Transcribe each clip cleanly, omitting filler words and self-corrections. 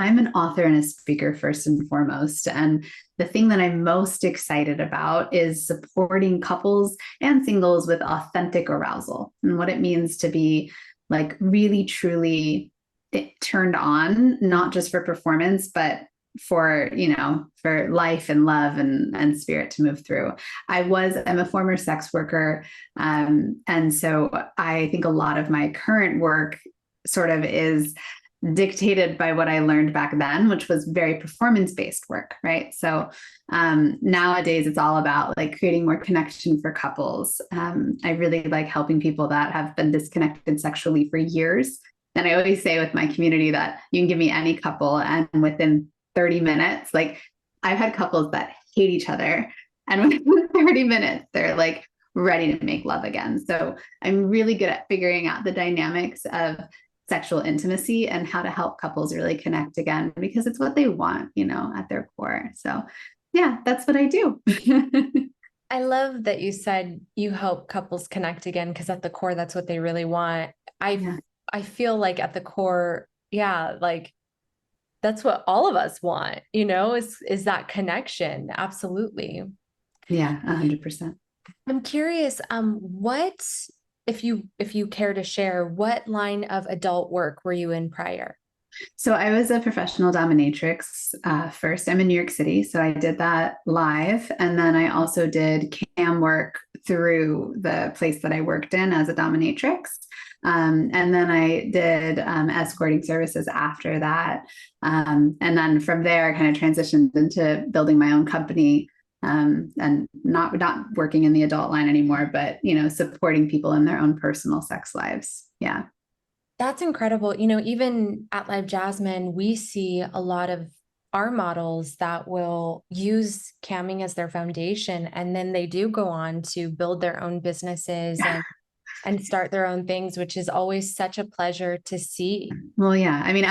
I'm an author and a speaker first and foremost. And the thing that I'm most excited about is supporting couples and singles with authentic arousal and what it means to be like really, truly turned on, not just for performance, but for, for life and love and spirit to move through. I'm a former sex worker. And so I think a lot of my current work sort of is dictated by what I learned back then, which was very performance-based work, right? So nowadays it's all about like creating more connection for couples. I really like helping people that have been disconnected sexually for years. And I always say with my community that you can give me any couple and within 30 minutes, like I've had couples that hate each other and within 30 minutes, they're like ready to make love again. So I'm really good at figuring out the dynamics of sexual intimacy and how to help couples really connect again, because it's what they want, at their core. So yeah, that's what I do. I love that you said you help couples connect again, because at the core, that's what they really want. I feel like at the core, yeah, like that's what all of us want, is that connection. Absolutely. Yeah, 100%. I'm curious, what, if you care to share, what line of adult work were you in prior? So I was a professional dominatrix first. I'm in New York City, so I did that live. And then I also did cam work through the place that I worked in as a dominatrix. And then I did escorting services after that. And then from there, I kind of transitioned into building my own company, and not working in the adult line anymore, but supporting people in their own personal sex lives. Yeah. That's incredible. Even at Live Jasmine, we see a lot of our models that will use camming as their foundation, and then they do go on to build their own businesses and start their own things, which is always such a pleasure to see. Well, yeah. I mean,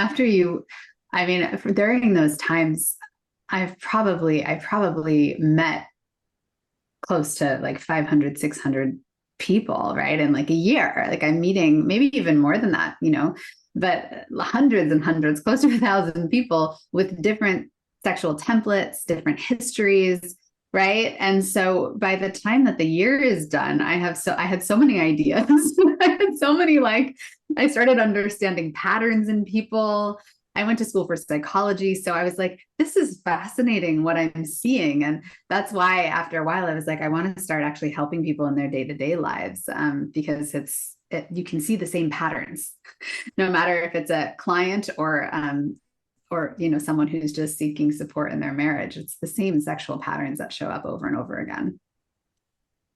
during those times, I probably met close to like 500, 600 people, right? In like a year, like I'm meeting maybe even more than that, but hundreds and hundreds, close to 1,000 people with different sexual templates, different histories, right? And so by the time that the year is done, I had so many ideas. I had so many, I started understanding patterns in people. I went to school for psychology. So I was like, this is fascinating what I'm seeing. And that's why after a while, I was like, I want to start actually helping people in their day-to-day lives, because you can see the same patterns, no matter if it's a client or someone who's just seeking support in their marriage. It's the same sexual patterns that show up over and over again.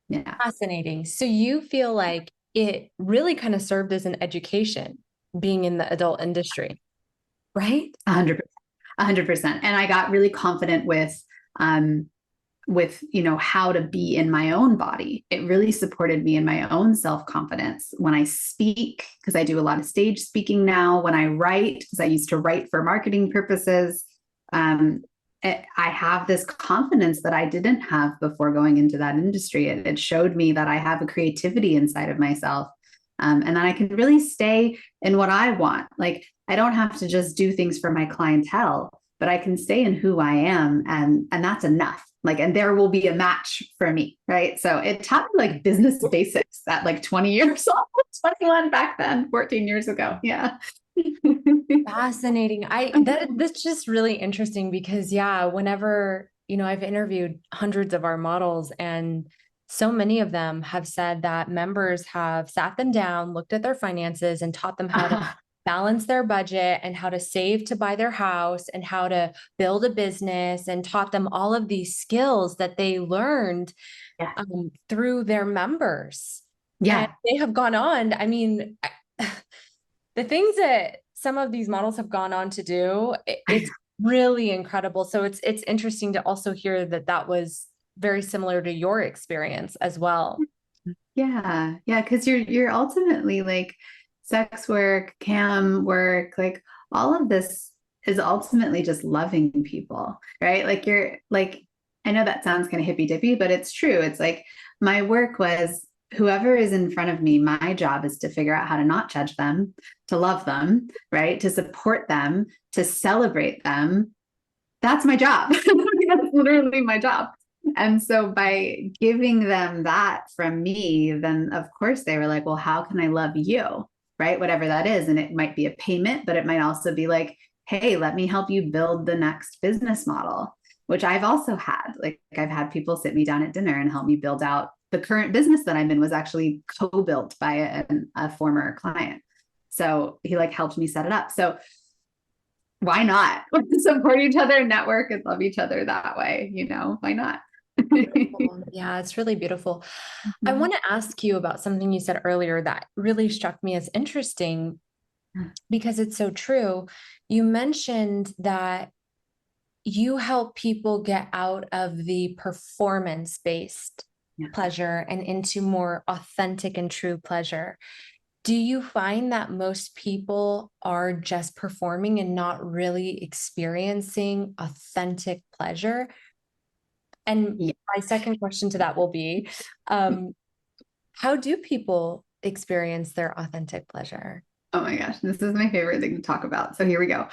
Yeah. Fascinating. So you feel like it really kind of served as an education being in the adult industry, right? 100%. 100%. And I got really confident with how to be in my own body. It really supported me in my own self-confidence when I speak, because I do a lot of stage speaking now. When I write, because I used to write for marketing purposes, I have this confidence that I didn't have before going into that industry. It showed me that I have a creativity inside of myself, and then I can really stay in what I want. Like I don't have to just do things for my clientele, but I can stay in who I am, and that's enough. Like, and there will be a match for me, right? So it taught me like business basics at like 20 years old, 21 back then, 14 years ago. Yeah. Fascinating. That's just really interesting because yeah, whenever, I've interviewed hundreds of our models, and so many of them have said that members have sat them down, looked at their finances, and taught them how to balance their budget and how to save to buy their house and how to build a business, and taught them all of these skills that they learned through their members. Yeah. And they have gone on. I mean, the things that some of these models have gone on to do, it's really incredible. So it's interesting to also hear that that was very similar to your experience as well. Yeah. Yeah. Cause you're ultimately like sex work, cam work, like all of this is ultimately just loving people, right? I know that sounds kind of hippy dippy, but it's true. It's like my work was whoever is in front of me, my job is to figure out how to not judge them, to love them, right? To support them, to celebrate them. That's my job. That's literally my job. And so by giving them that from me, then of course they were like, well, how can I love you? Right? Whatever that is. And it might be a payment, but it might also be like, hey, let me help you build the next business model, which I've also had. Like I've had people sit me down at dinner and help me build out the current business that I'm in was actually co-built by a former client. So he like helped me set it up. So why not support each other, network, and love each other that way? Why not? Yeah, it's really beautiful. I want to ask you about something you said earlier that really struck me as interesting because it's so true. You mentioned that you help people get out of the performance-based pleasure and into more authentic and true pleasure. Do you find that most people are just performing and not really experiencing authentic pleasure? And my second question to that will be, how do people experience their authentic pleasure? Oh my gosh, this is my favorite thing to talk about. So here we go.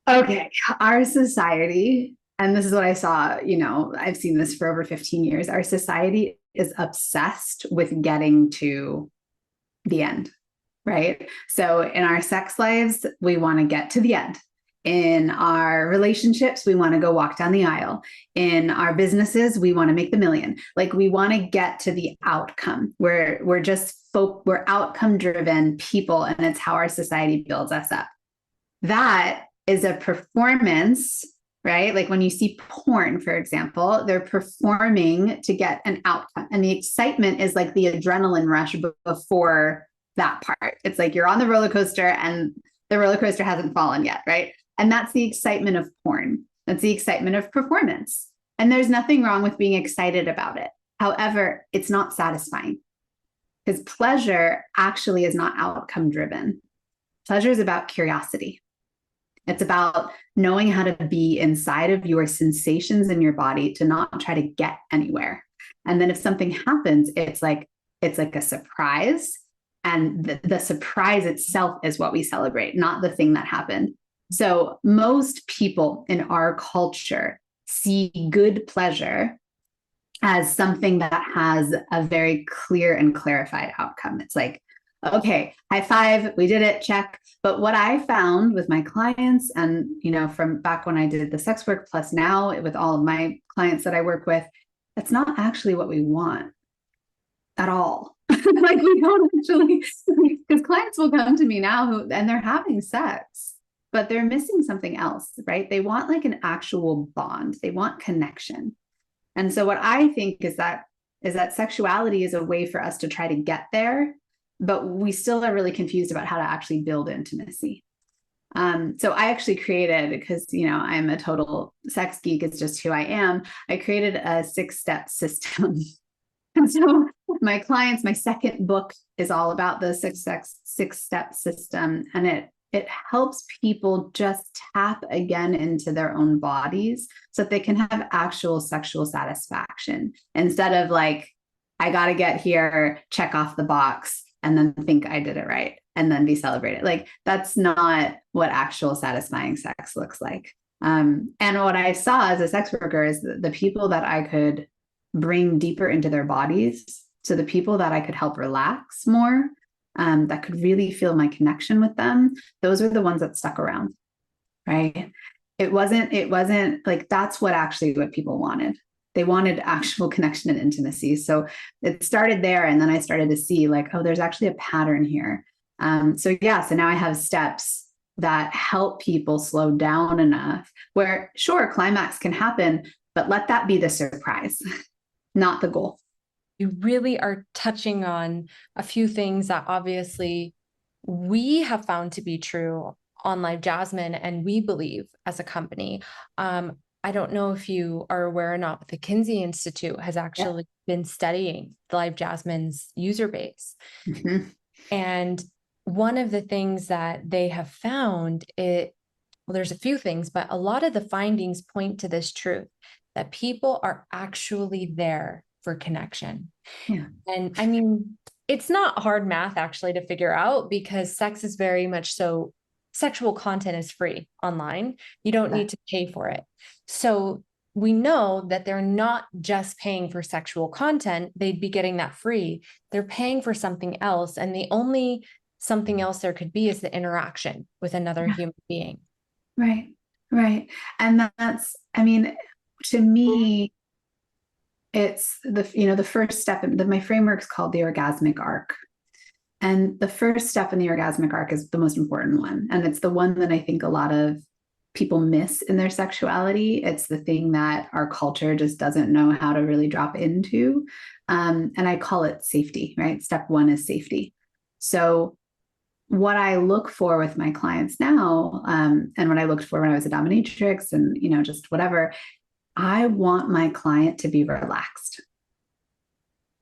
Okay, our society, and this is what I saw, I've seen this for over 15 years. Our society is obsessed with getting to the end, right? So in our sex lives, we want to get to the end. In our relationships, we want to go walk down the aisle. In our businesses, we want to make the million. Like we want to get to the outcome. We're outcome driven people, and it's how our society builds us up. That is a performance, right? Like when you see porn, for example, they're performing to get an outcome. And the excitement is like the adrenaline rush before that part. It's like you're on the roller coaster and the roller coaster hasn't fallen yet, right? And that's the excitement of porn. That's the excitement of performance. And there's nothing wrong with being excited about it. However, it's not satisfying because pleasure actually is not outcome driven. Pleasure is about curiosity. It's about knowing how to be inside of your sensations in your body to not try to get anywhere. And then if something happens, it's like a surprise. And the surprise itself is what we celebrate, not the thing that happened. So most people in our culture see good pleasure as something that has a very clear and clarified outcome. It's like, okay, high five, we did it, check. But what I found with my clients and, from back when I did the sex work plus now with all of my clients that I work with, that's not actually what we want at all. Like we don't actually, because clients will come to me now and they're having sex, but they're missing something else, right? They want like an actual bond. They want connection. And so what I think is that sexuality is a way for us to try to get there, but we still are really confused about how to actually build intimacy. So I actually created, because, I'm a total sex geek, it's just who I am. I created a 6-step system. And so my clients, my second book is all about the 6-step system. And it helps people just tap again into their own bodies so that they can have actual sexual satisfaction instead of like, I got to get here, check off the box, and then think I did it right and then be celebrated. Like that's not what actual satisfying sex looks like. And what I saw as a sex worker is the people that I could bring deeper into their bodies. So the people that I could help relax more, that could really feel my connection with them, those are the ones that stuck around, right? It wasn't like, that's what people wanted. They wanted actual connection and intimacy. So it started there. And then I started to see like, oh, there's actually a pattern here. So now I have steps that help people slow down enough where sure, climax can happen, but let that be the surprise, not the goal. You really are touching on a few things that obviously we have found to be true on Live Jasmine, and we believe as a company. I don't know if you are aware or not, but the Kinsey Institute has actually been studying Live Jasmine's user base. Mm-hmm. And one of the things that they have found, there's a few things, but a lot of the findings point to this truth that people are actually there for connection. Yeah. And I mean, it's not hard math actually to figure out, because sex is very much so, sexual content is free online. You don't need to pay for it. So we know that they're not just paying for sexual content. They'd be getting that free. They're paying for something else. And the only something else there could be is the interaction with another human being. Right. Right. And that's, I mean, to me, it's the first step in my framework's called the orgasmic arc. And the first step in the orgasmic arc is the most important one. And it's the one that I think a lot of people miss in their sexuality. It's the thing that our culture just doesn't know how to really drop into. And I call it safety, right? Step one is safety. So what I look for with my clients now, and what I looked for when I was a dominatrix and, just whatever, I want my client to be relaxed.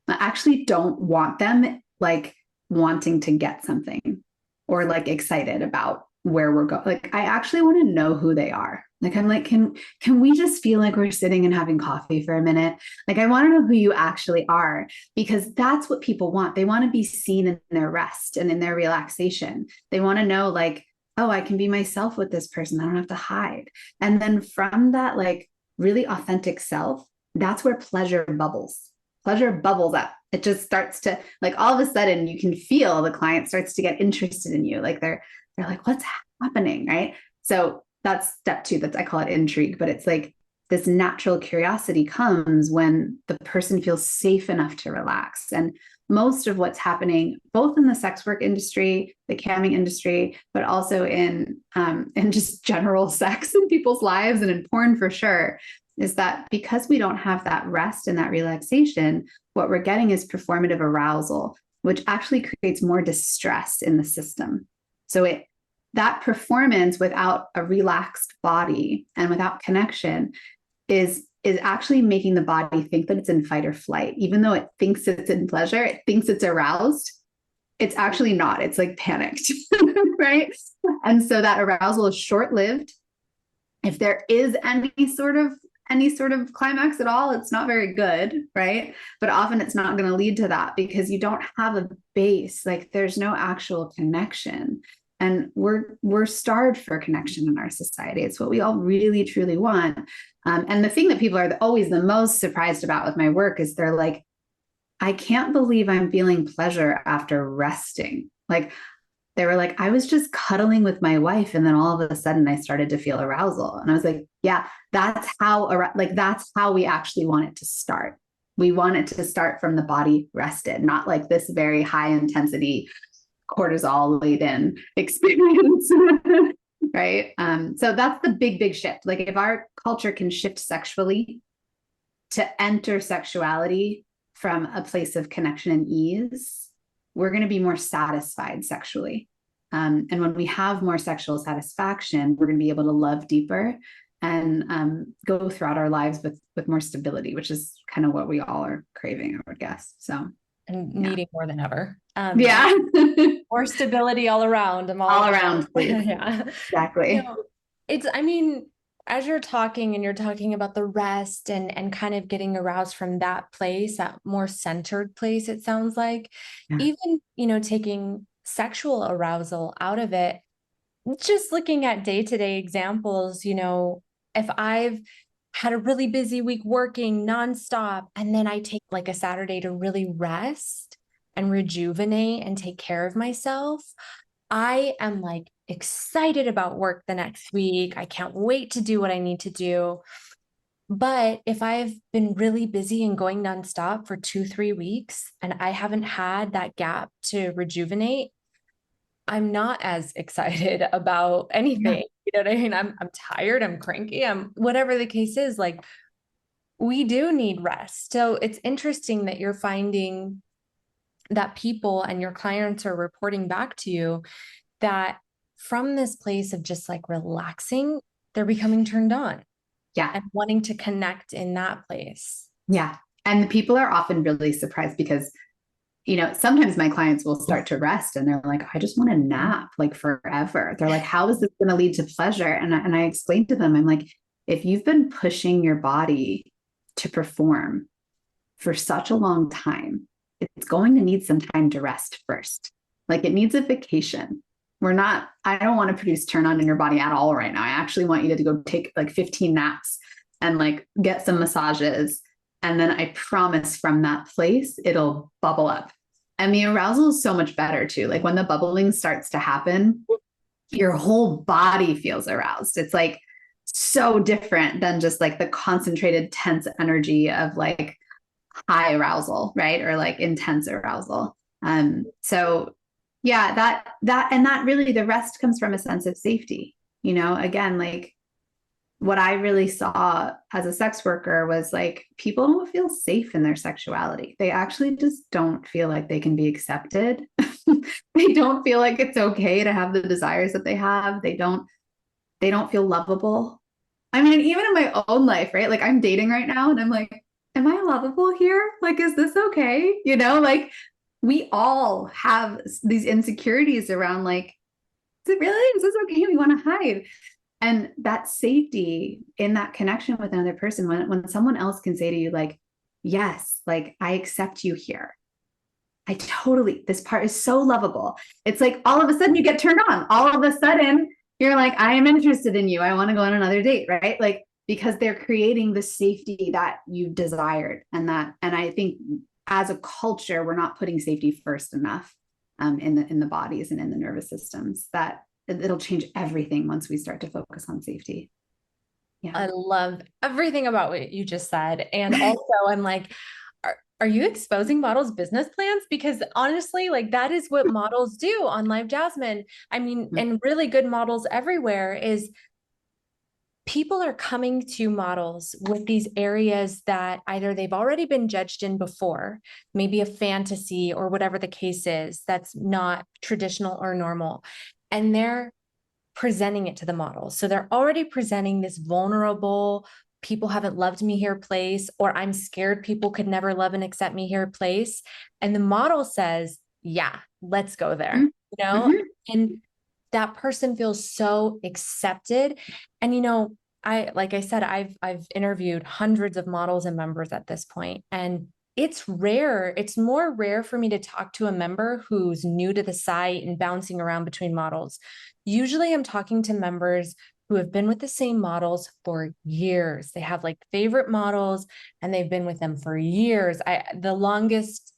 I actually don't want them like wanting to get something or like excited about where we're going. Like, I actually want to know who they are. Like, I'm like, can we just feel like we're sitting and having coffee for a minute? Like, I want to know who you actually are, because that's what people want. They want to be seen in their rest and in their relaxation. They want to know like, oh, I can be myself with this person. I don't have to hide. And then from that, like really authentic self, that's where pleasure bubbles up. It just starts to, like, all of a sudden you can feel the client starts to get interested in you. Like they're like, what's happening? Right. So that's step two. I call it intrigue, but it's like this natural curiosity comes when the person feels safe enough to relax. And most of what's happening, both in the sex work industry, the camming industry, but also in just general sex in people's lives and in porn for sure, is that because we don't have that rest and that relaxation, what we're getting is performative arousal, which actually creates more distress in the system. So that performance without a relaxed body and without connection is actually making the body think that it's in fight or flight. Even though it thinks it's in pleasure, it thinks it's aroused. It's actually not. It's like panicked, right? And so that arousal is short-lived. If there is any sort of climax at all, it's not very good, right? But often it's not going to lead to that because you don't have a base. Like there's no actual connection. And we're starved for connection in our society. It's what we all really, truly want. And the thing that people are always the most surprised about with my work is they're like, I can't believe I'm feeling pleasure after resting. Like they were like, I was just cuddling with my wife, and then all of a sudden I started to feel arousal. And I was like, yeah, that's how we actually want it to start. We want it to start from the body rested, not like this very high intensity cortisol laden experience. Right. So that's the big shift. Like if our culture can shift sexually to enter sexuality from a place of connection and ease, we're going to be more satisfied sexually. And when we have more sexual satisfaction, we're going to be able to love deeper and go throughout our lives with more stability, which is kind of what we all are craving, I would guess. So, and needing more than ever. Yeah. More stability all around. All around, please. Yeah. Exactly. I mean, as you're talking and you're talking about the rest and kind of getting aroused from that place, that more centered place, it sounds like, even, taking sexual arousal out of it, just looking at day-to-day examples, if I've had a really busy week working nonstop, and then I take like a Saturday to really rest and rejuvenate and take care of myself, I am like excited about work the next week. I can't wait to do what I need to do. But if I've been really busy and going nonstop for 2-3 weeks and I haven't had that gap to rejuvenate, I'm not as excited about anything. Yeah. You know what I mean? I'm tired, I'm cranky, whatever the case is, like we do need rest. So it's interesting that you're finding that people and your clients are reporting back to you that from this place of just like relaxing, they're becoming turned on. Yeah. And wanting to connect in that place. Yeah. And the people are often really surprised because, sometimes my clients will start to rest and they're like, I just want to nap like forever. They're like, how is this going to lead to pleasure? And I explained to them, I'm like, if you've been pushing your body to perform for such a long time, it's going to need some time to rest first. Like it needs a vacation. I don't want to produce turn on in your body at all right now. I actually want you to go take like 15 naps and like get some massages. And then I promise from that place, it'll bubble up. And the arousal is so much better too. Like when the bubbling starts to happen, your whole body feels aroused. It's like so different than just like the concentrated, tense energy of like high arousal, right? Or like intense arousal. So yeah, that really, the rest comes from a sense of safety. Again, like what I really saw as a sex worker was like people don't feel safe in their sexuality. They actually just don't feel like they can be accepted. They don't feel like it's okay to have the desires that they have. They don't feel lovable. I mean, even in my own life, right? Like I'm dating right now and I'm like, am I lovable here? Like, is this okay? Like we all have these insecurities around like, is it really? Is this okay? We want to hide. And that safety in that connection with another person, when someone else can say to you, like, yes, like I accept you here. This part is so lovable. It's like all of a sudden you get turned on. All of a sudden you're like, I am interested in you. I want to go on another date, right? Like, because they're creating the safety that you've desired. And I think as a culture, we're not putting safety first enough in the bodies and in the nervous systems, that it'll change everything once we start to focus on safety. Yeah. I love everything about what you just said. And also I'm like, are you exposing models' business plans? Because honestly, like that is what models do on Live Jasmine. I mean, and really good models everywhere is people are coming to models with these areas that either they've already been judged in before, maybe a fantasy or whatever the case is, that's not traditional or normal. And they're presenting it to the models. So they're already presenting this vulnerable, people haven't loved me here place, or I'm scared people could never love and accept me here place. And the model says, yeah, let's go there, and that person feels so accepted. And, like I said, I've interviewed hundreds of models and members at this point, and it's rare. It's more rare for me to talk to a member who's new to the site and bouncing around between models. Usually I'm talking to members who have been with the same models for years. They have like favorite models and they've been with them for years. The longest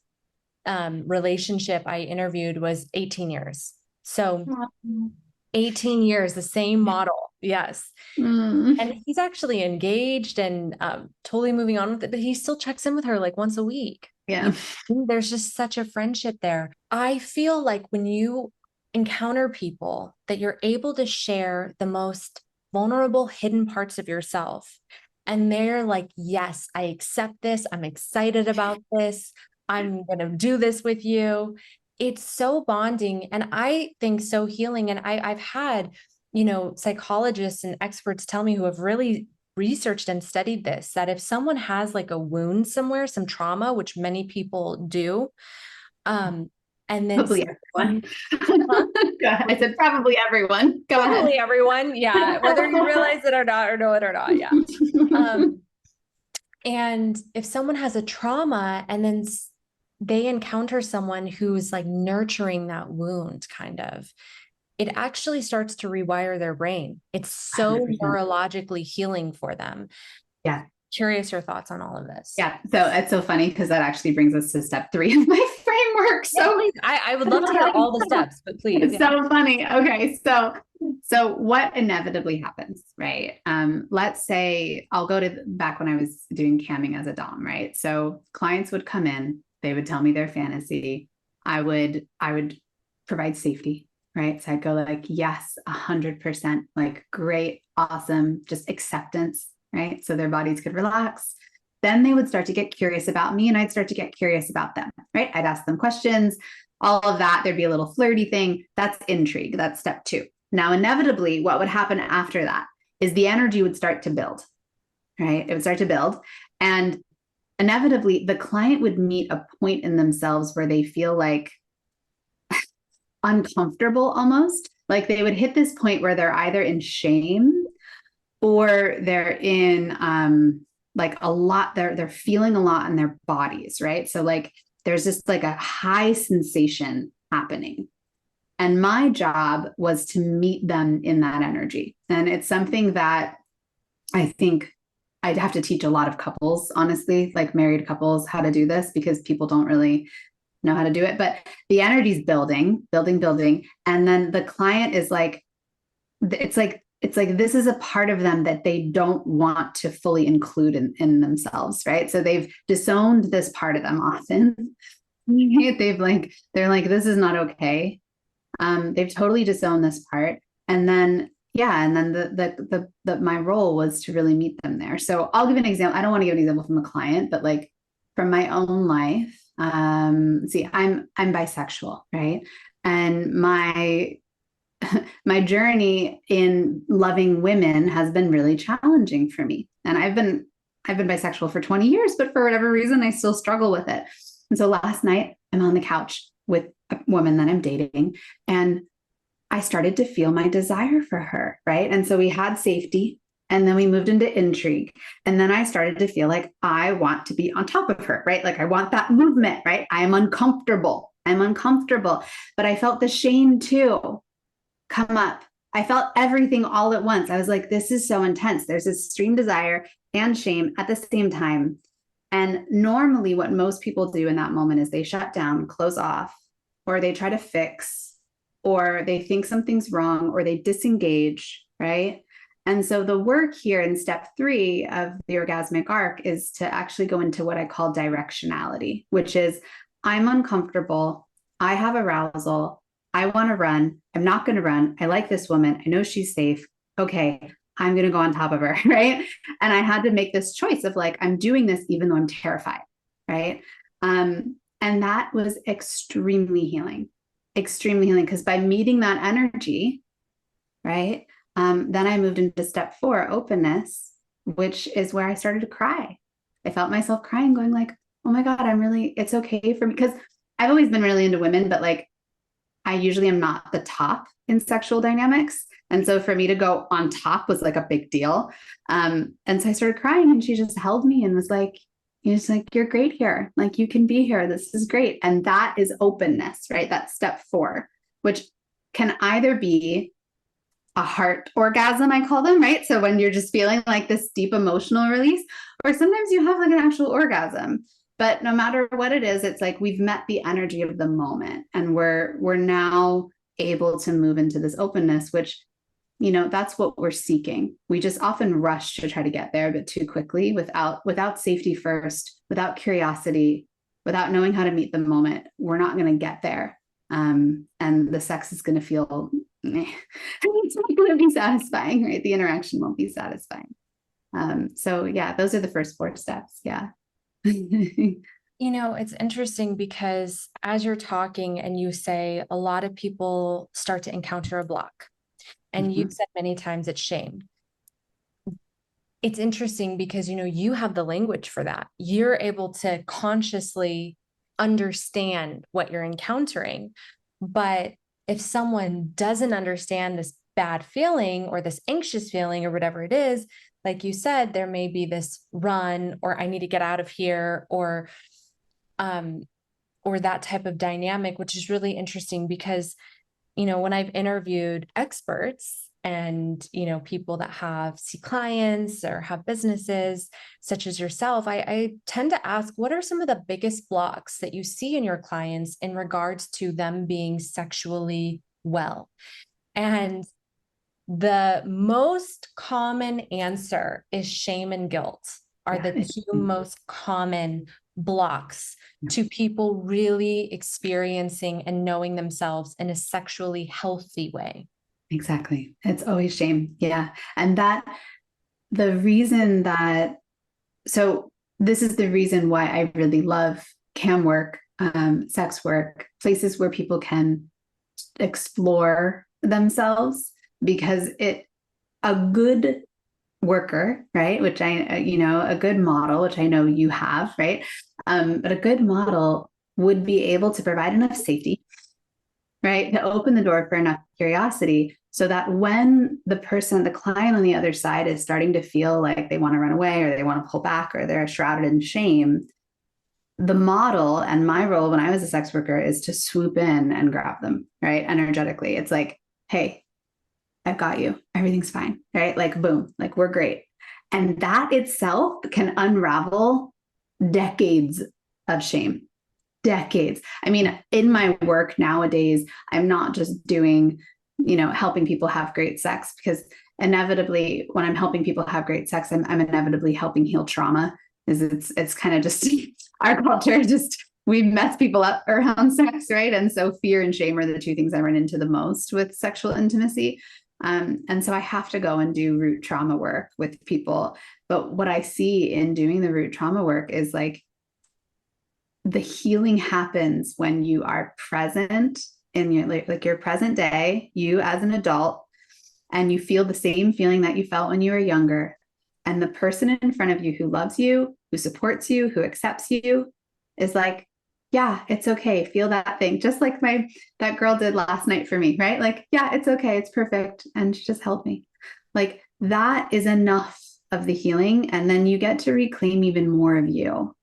relationship I interviewed was 18 years. So 18 years, the same model. Yes. And he's actually engaged and totally moving on with it, but he still checks in with her like once a week. Yeah. There's just such a friendship there. I feel like when you encounter people that you're able to share the most vulnerable hidden parts of yourself, and they're like, yes, I accept this. I'm excited about this. I'm going to do this with you. It's so bonding. And I think so healing. And I've had, psychologists and experts tell me who have really researched and studied this, that if someone has like a wound somewhere, some trauma, which many people do, and then probably everyone. I said probably everyone. Go ahead. Probably everyone. Yeah. Whether you realize it or not, or know it or not. Yeah. And if someone has a trauma and then they encounter someone who's like nurturing that wound, kind of, it actually starts to rewire their brain. It's so 100%. Neurologically healing for them. Yeah. Curious your thoughts on all of this. Yeah. So it's so funny because that actually brings us to step 3 of my framework. So yeah, I would love to hear all the steps, but please. It's so funny. Okay. So what inevitably happens, right? Let's say I'll go to back when I was doing camming as a dom, right? So clients would come in, they would tell me their fantasy. I would provide safety, right? So I'd go like, yes, 100%, like great, awesome, just acceptance, right? So their bodies could relax. Then they would start to get curious about me and I'd start to get curious about them, right? I'd ask them questions, all of that. There'd be a little flirty thing. That's intrigue. That's step 2. Now, inevitably, what would happen after that is the energy would start to build, right? It would start to build. And inevitably, the client would meet a point in themselves where they feel like uncomfortable almost. Like they would hit this point where they're either in shame or they're in like a lot, they're feeling a lot in their bodies, right? So like there's just like a high sensation happening. And my job was to meet them in that energy. And it's something that I think I'd have to teach a lot of couples, honestly, like married couples, how to do this, because people don't really know how to do it. But the energy's building, building, building. And then the client is like, it's like this is a part of them that they don't want to fully include in themselves, right? So they've disowned this part of them often. They've like, they're like, this is not okay. They've totally disowned this part. And then, yeah, and then my role was to really meet them there. So I'll give an example. I don't want to give an example from a client, but like from my own life, see, I'm bisexual, right? And my journey in loving women has been really challenging for me. And I've been bisexual for 20 years, but for whatever reason, I still struggle with it. And so last night I'm on the couch with a woman that I'm dating, and I started to feel my desire for her, right? And so we had safety, and then we moved into intrigue. And then I started to feel like I want to be on top of her, right? Like I want that movement, right? I'm uncomfortable, but I felt the shame too come up. I felt everything all at once. I was like, this is so intense. There's this extreme desire and shame at the same time. And normally, what most people do in that moment is they shut down, close off, or they try to fix, or they think something's wrong, or they disengage, right? And so the work here in step 3 of the orgasmic arc is to actually go into what I call directionality, which is I'm uncomfortable, I have arousal, I want to run. I'm not going to run. I like this woman. I know she's safe. Okay, I'm going to go on top of her, right? And I had to make this choice of like, I'm doing this even though I'm terrified, right? And that was extremely healing, because by meeting that energy, right? Then I moved into step 4, openness, which is where I started to cry. I felt myself crying, going like, oh my God, it's okay for me. Because I've always been really into women, but like, I usually am not the top in sexual dynamics. And so for me to go on top was like a big deal. And so I started crying, and she just held me and was like, you're great here. Like you can be here. This is great. And that is openness, right? That's step 4, which can either be a heart orgasm, I call them, right? So when you're just feeling like this deep emotional release, or sometimes you have like an actual orgasm. But no matter what it is, it's like we've met the energy of the moment, and we're now able to move into this openness, which, that's what we're seeking. We just often rush to try to get there, but too quickly, without safety first, without curiosity, without knowing how to meet the moment. We're not going to get there, and the sex is going to feel it's not going to be satisfying, right? The interaction won't be satisfying. So yeah, those are the first 4 steps. Yeah. It's interesting because as you're talking and you say a lot of people start to encounter a block, and you've said many times it's shame. It's interesting because, you have the language for that. You're able to consciously understand what you're encountering. But if someone doesn't understand this bad feeling or this anxious feeling or whatever it is, like you said, there may be this run, or I need to get out of here, or that type of dynamic, which is really interesting because, when I've interviewed experts and, people that see clients or have businesses such as yourself, I tend to ask, what are some of the biggest blocks that you see in your clients in regards to them being sexually well? And the most common answer is shame and guilt are the 2 most common blocks to people really experiencing and knowing themselves in a sexually healthy way. Exactly. It's always shame. Yeah. And so this is the reason why I really love cam work, sex work, places where people can explore themselves, because a good worker, right? Which a good model, which I know you have, right? But a good model would be able to provide enough safety, right? To open the door for enough curiosity so that when the client on the other side is starting to feel like they want to run away or they want to pull back or they're shrouded in shame, the model and my role when I was a sex worker is to swoop in and grab them, right? Energetically. It's like, hey, I've got you. Everything's fine, right? Like, boom, like we're great. And that itself can unravel decades of shame. Decades. I mean, in my work nowadays, I'm not just doing, helping people have great sex, because inevitably when I'm helping people have great sex, I'm inevitably helping heal trauma. Is it's kind of just our culture, just we mess people up around sex, right? And so fear and shame are the two things I run into the most with sexual intimacy. And so I have to go and do root trauma work with people. But what I see in doing the root trauma work is like the healing happens when you are present in your present day, you as an adult, and you feel the same feeling that you felt when you were younger. And the person in front of you who loves you, who supports you, who accepts you is like, yeah, it's okay. Feel that thing. Just like that girl did last night for me, right? Like, yeah, it's okay. It's perfect. And she just helped me. Like that is enough of the healing. And then you get to reclaim even more of you,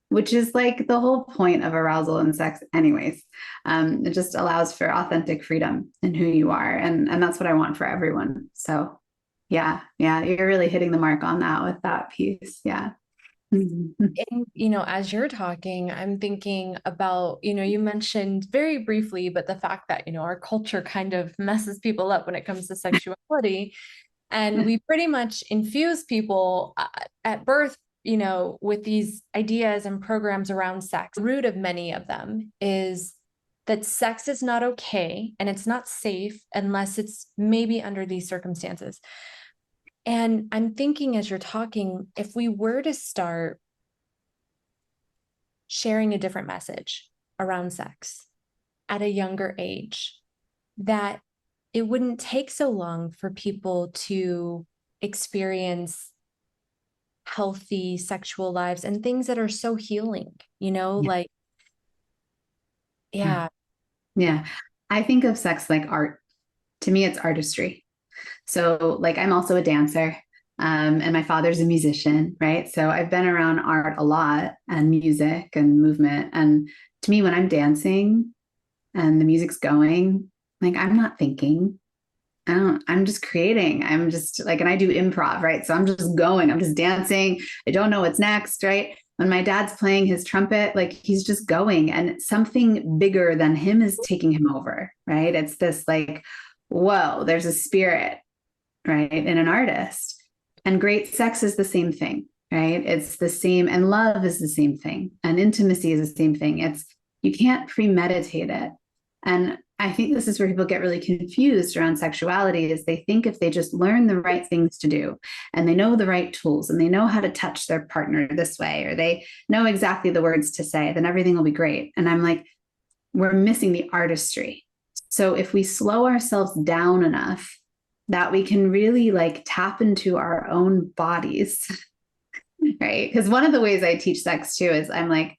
which is like the whole point of arousal and sex anyways. It just allows for authentic freedom in who you are. And that's what I want for everyone. So yeah, you're really hitting the mark on that with that piece. Yeah. And, as you're talking, I'm thinking about, you mentioned very briefly, but the fact that, our culture kind of messes people up when it comes to sexuality. And we pretty much infuse people at birth, with these ideas and programs around sex. The root of many of them is that sex is not okay and it's not safe unless it's maybe under these circumstances. And I'm thinking as you're talking, if we were to start sharing a different message around sex at a younger age, that it wouldn't take so long for people to experience healthy sexual lives and things that are so healing, like, yeah. Yeah. I think of sex like art. To me, it's artistry. So like I'm also a dancer, and my father's a musician, right? So I've been around art a lot and music and movement. And to me, when I'm dancing and the music's going, like I'm not thinking. I'm just creating. I'm just like, and I do improv, right? So I'm just going, I'm just dancing. I don't know what's next, right? When my dad's playing his trumpet, like he's just going and something bigger than him is taking him over, right? It's this like, whoa, there's a spirit, right? In an artist. And great sex is the same thing, right? It's the same, and love is the same thing, and intimacy is the same thing. You can't premeditate it. And I think this is where people get really confused around sexuality, is they think if they just learn the right things to do and they know the right tools and they know how to touch their partner this way, or they know exactly the words to say, then everything will be great. And I'm like, we're missing the artistry. So if we slow ourselves down enough that we can really like tap into our own bodies, right? Because one of the ways I teach sex too is I'm like,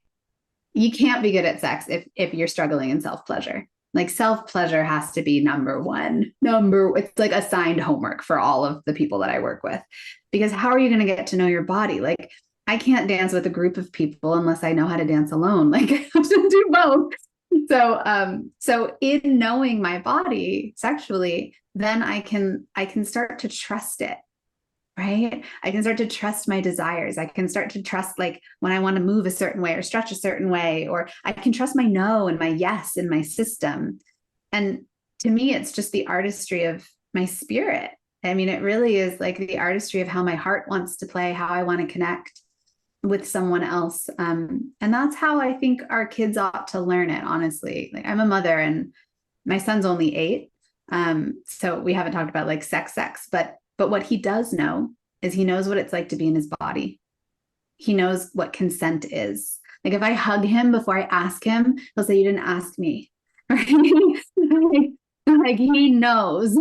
you can't be good at sex if you're struggling in self-pleasure. Like self-pleasure has to be number one. It's like assigned homework for all of the people that I work with. Because how are you going to get to know your body? Like I can't dance with a group of people unless I know how to dance alone. Like I have to do both. So in knowing my body sexually, then I can start to trust it, right? I can start to trust my desires. I can start to trust like when I want to move a certain way or stretch a certain way, or I can trust my no and my yes in my system. And to me, it's just the artistry of my spirit. I mean, it really is like the artistry of how my heart wants to play, how I want to connect with someone else. And that's how I think our kids ought to learn it, honestly. Like I'm a mother and my son's only 8. So we haven't talked about like sex, but what he does know is he knows what it's like to be in his body. He knows what consent is. Like if I hug him before I ask him, he'll say, you didn't ask me. Right? like he knows.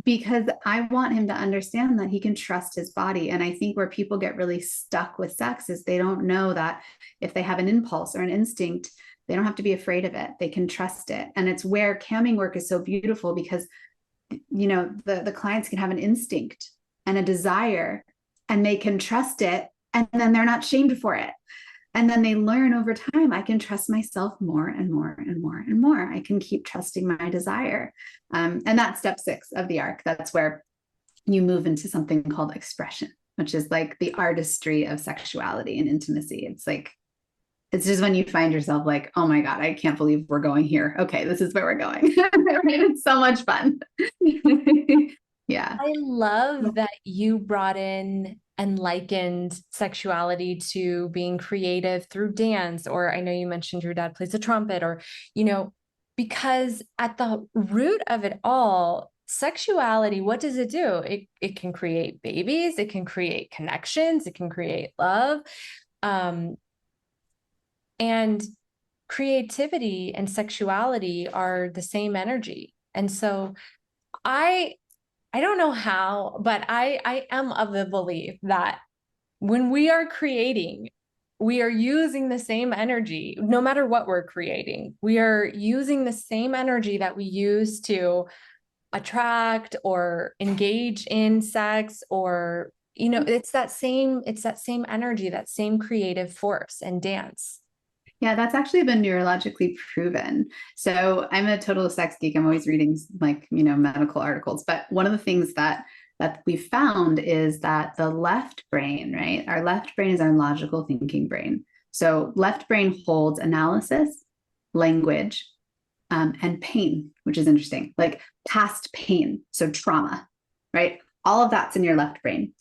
Because I want him to understand that he can trust his body. And I think where people get really stuck with sex is they don't know that if they have an impulse or an instinct, they don't have to be afraid of it. They can trust it. And it's where camming work is so beautiful, because the clients can have an instinct and a desire, and they can trust it, and then they're not shamed for it. And then they learn over time, I can trust myself more and more and more and more. I can keep trusting my desire. And that's step 6 of the arc. That's where you move into something called expression, which is like the artistry of sexuality and intimacy. It's just when you find yourself like, oh my God, I can't believe we're going here. Okay, this is where we're going. It's so much fun. Yeah. I love that you brought in and likened sexuality to being creative through dance, or I know you mentioned your dad plays the trumpet, or, because at the root of it all, sexuality, what does it do? It can create babies, it can create connections, it can create love. And creativity and sexuality are the same energy. And so I don't know how, but I am of the belief that when we are creating, we are using the same energy, no matter what we're creating. We are using the same energy that we use to attract or engage in sex, or, it's that same energy, that same creative force and dance. Yeah, that's actually been neurologically proven. So I'm a total sex geek. I'm always reading medical articles. But one of the things that we found is that the left brain, right? Our left brain is our logical thinking brain. So left brain holds analysis, language, and pain, which is interesting, like past pain. So trauma, right? All of that's in your left brain.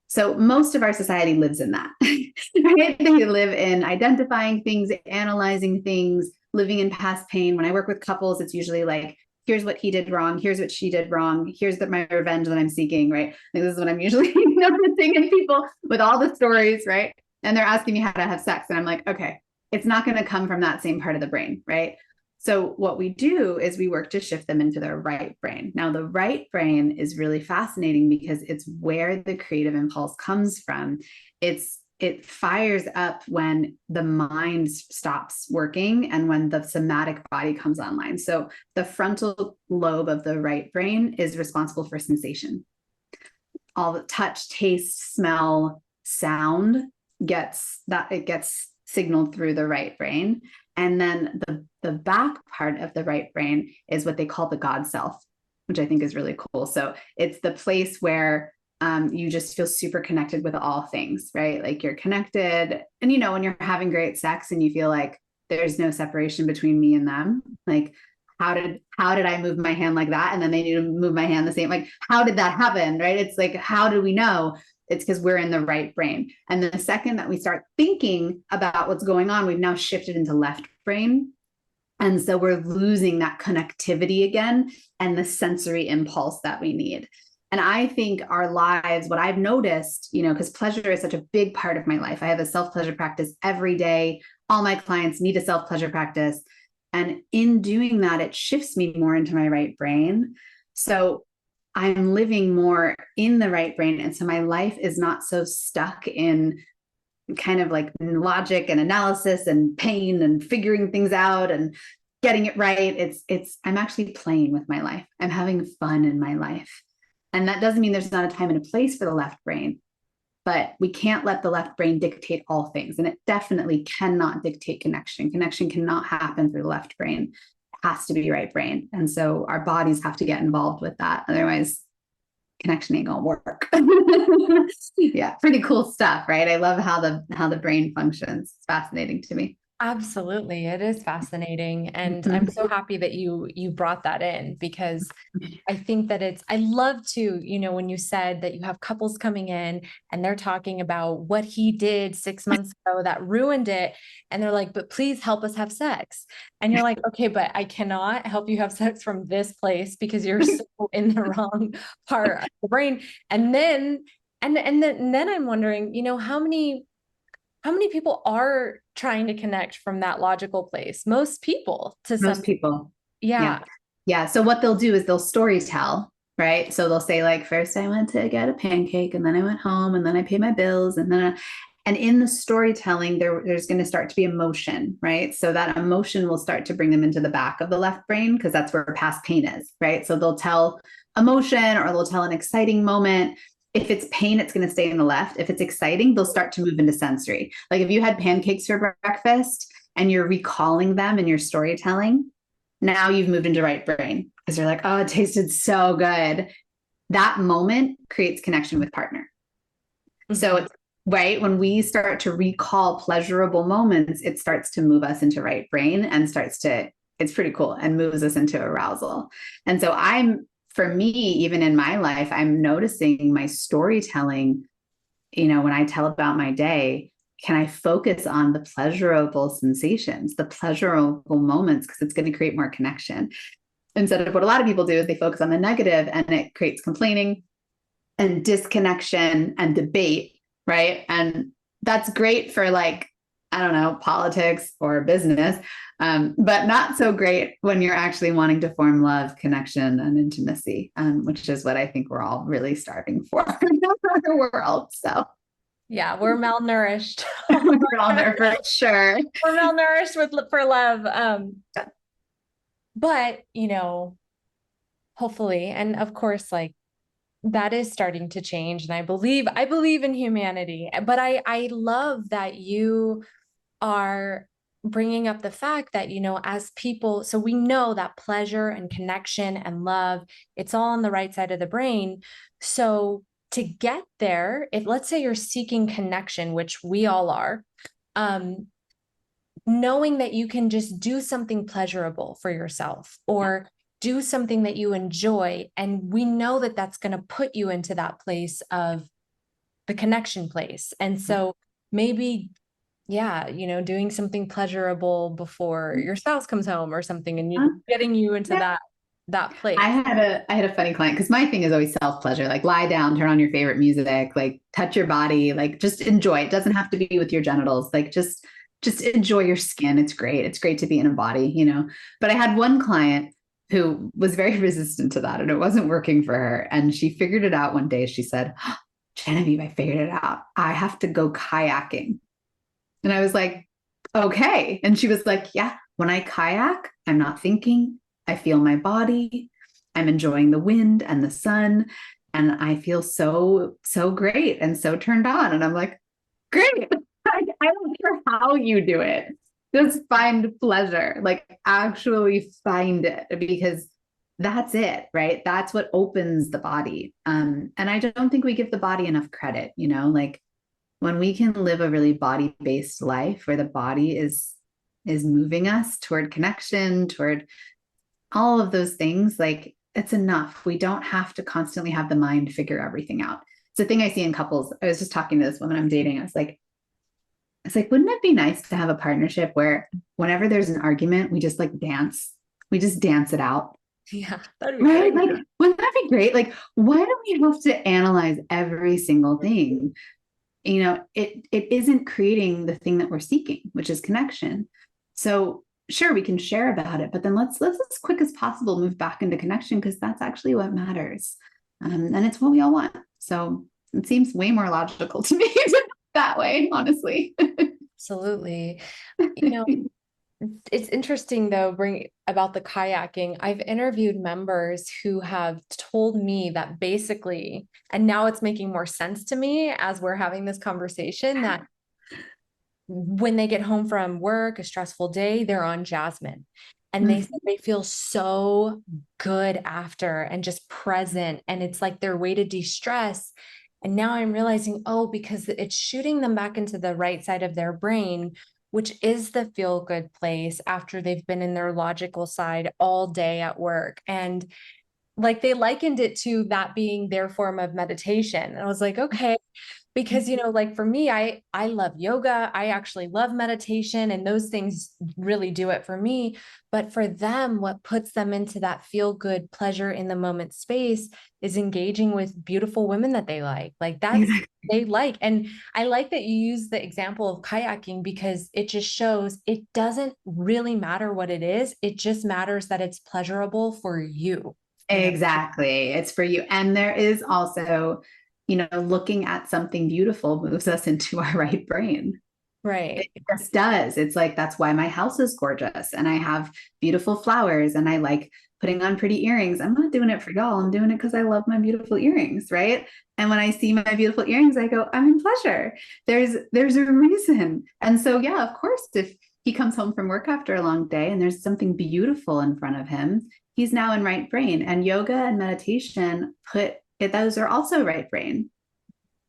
So most of our society lives in that, right? They live in identifying things, analyzing things, living in past pain. When I work with couples, it's usually like, here's what he did wrong. Here's what she did wrong. Here's my revenge that I'm seeking, right? Like, this is what I'm usually noticing in people with all the stories, right? And they're asking me how to have sex. And I'm like, okay, it's not going to come from that same part of the brain, right? So what we do is we work to shift them into their right brain. Now, the right brain is really fascinating because it's where the creative impulse comes from. It fires up when the mind stops working and when the somatic body comes online. So the frontal lobe of the right brain is responsible for sensation. All the touch, taste, smell, sound gets signaled through the right brain. And then the back part of the right brain is what they call the God self, which I think is really cool. So it's the place where you just feel super connected with all things, right? Like you're connected. And, when you're having great sex and you feel like there's no separation between me and them, like, how did I move my hand like that? And then they need to move my hand the same, like, how did that happen? Right. It's like, how do we know? It's because we're in the right brain. And the second that we start thinking about what's going on, we've now shifted into left brain. And so we're losing that connectivity again and the sensory impulse that we need. And I think our lives, what I've noticed, because pleasure is such a big part of my life. I have a self-pleasure practice every day. All my clients need a self-pleasure practice. And in doing that, it shifts me more into my right brain. So I'm living more in the right brain. And so my life is not so stuck in kind of like logic and analysis and pain and figuring things out and getting it right. I'm actually playing with my life. I'm having fun in my life. And that doesn't mean there's not a time and a place for the left brain, but we can't let the left brain dictate all things. And it definitely cannot dictate connection. Connection cannot happen through the left brain. Has to be right brain. And so our bodies have to get involved with that. Otherwise, connection ain't gonna work. Yeah, pretty cool stuff, right? I love how the brain functions. It's fascinating to me. Absolutely. It is fascinating. And I'm so happy that you brought that in, because I think that I love to, when you said that you have couples coming in and they're talking about what he did 6 months ago that ruined it. And they're like, but please help us have sex. And you're like, okay, but I cannot help you have sex from this place because you're so in the wrong part of the brain. And then I'm wondering, how many people are trying to connect from that logical place? Most people, Most people. Yeah. Yeah. So what they'll do is they'll story tell, right? So they'll say, like, first I went to get a pancake and then I went home and then I paid my bills and in the storytelling, there's going to start to be emotion, right? So that emotion will start to bring them into the back of the left brain because that's where past pain is, right? So they'll tell emotion, or they'll tell an exciting moment. If it's pain, it's going to stay in the left. If it's exciting, they'll start to move into sensory. Like if you had pancakes for breakfast and you're recalling them in your storytelling, now you've moved into right brain because you're like, oh, it tasted so good. That moment creates connection with partner. Mm-hmm. So it's right when we start to recall pleasurable moments, it starts to move us into right brain and it's pretty cool and moves us into arousal. And so for me, even in my life, I'm noticing my storytelling, when I tell about my day, can I focus on the pleasurable sensations, the pleasurable moments, because it's going to create more connection. Instead of what a lot of people do is they focus on the negative, and it creates complaining and disconnection and debate, right? And that's great for I don't know, politics or business, but not so great when you're actually wanting to form love, connection, and intimacy, which is what I think we're all really starving for in our world. So yeah, we're malnourished. We're malnourished for sure. We're malnourished for love. But hopefully, and of course, that is starting to change. And I believe in humanity, but I love that you are bringing up the fact that, as people, so we know that pleasure and connection and love, it's all on the right side of the brain. So to get there, if let's say you're seeking connection, which we all are, knowing that you can just do something pleasurable for yourself or do something that you enjoy. And we know that that's going to put you into that place of the connection place. And so maybe, doing something pleasurable before your spouse comes home or something, and getting you into that place. I had a funny client, because my thing is always self-pleasure, like lie down, turn on your favorite music, like touch your body, like just enjoy. It doesn't have to be with your genitals. Like just enjoy your skin. It's great. It's great to be in a body, but I had one client who was very resistant to that, and it wasn't working for her. And she figured it out one day. She said, oh, Genevieve, I figured it out. I have to go kayaking. And I was like, okay. And she was like, yeah, when I kayak, I'm not thinking. I feel my body. I'm enjoying the wind and the sun. And I feel so, so great and so turned on. And I'm like, great. I don't care how you do it. Just find pleasure, actually find it, because that's it, right? That's what opens the body. And I don't think we give the body enough credit, when we can live a really body-based life where the body is moving us toward connection, toward all of those things, it's enough. We don't have to constantly have the mind figure everything out. It's a thing I see in couples. I was just talking to this woman I'm dating. I was like, wouldn't it be nice to have a partnership where whenever there's an argument, we just dance, we just dance it out? Yeah, that'd be right. Great. Wouldn't that be great? Why do we have to analyze every single thing? It isn't creating the thing that we're seeking, which is connection. So sure, we can share about it, but then let's as quick as possible move back into connection, because that's actually what matters. And it's what we all want. So it seems way more logical to me that way, honestly. Absolutely. It's interesting though, about the kayaking. I've interviewed members who have told me that basically, and now it's making more sense to me as we're having this conversation, that when they get home from work, a stressful day, they're on Jasmine. And they feel so good after and just present. And it's like their way to de-stress. And now I'm realizing, because it's shooting them back into the right side of their brain, which is the feel good place after they've been in their logical side all day at work. And they likened it to that being their form of meditation. And I was like, okay, because, for me, I love yoga. I actually love meditation, and those things really do it for me. But for them, what puts them into that feel good pleasure in the moment space is engaging with beautiful women that they like. That's they like. And I like that you use the example of kayaking, because it just shows it doesn't really matter what it is. It just matters that it's pleasurable for you. Exactly. It's for you. And there is also, looking at something beautiful moves us into our right brain. Right. It just does. It's that's why my house is gorgeous and I have beautiful flowers and I like putting on pretty earrings. I'm not doing it for y'all. I'm doing it because I love my beautiful earrings, right? And when I see my beautiful earrings, I go, I'm in pleasure. There's a reason. And so, yeah, of course, if he comes home from work after a long day and there's something beautiful in front of him, he's now in right brain. And yoga and meditation those are also right brain.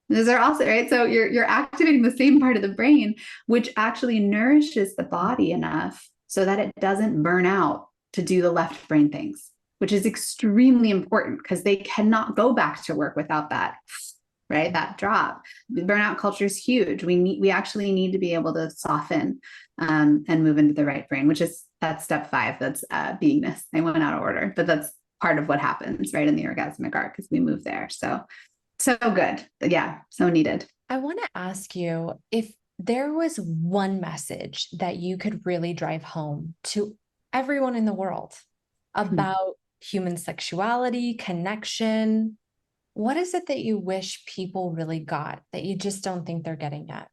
Those are also right. So you're activating the same part of the brain, which actually nourishes the body enough so that it doesn't burn out to do the left brain things, which is extremely important because they cannot go back to work without that, right? That drop. The burnout culture is huge. We actually need to be able to soften and move into the right brain, that's step 5. That's beingness. I went out of order, but that's part of what happens right in the orgasmic arc because we move there. So good. Yeah. So needed. I want to ask you if there was one message that you could really drive home to everyone in the world about human sexuality, connection, what is it that you wish people really got that you just don't think they're getting yet?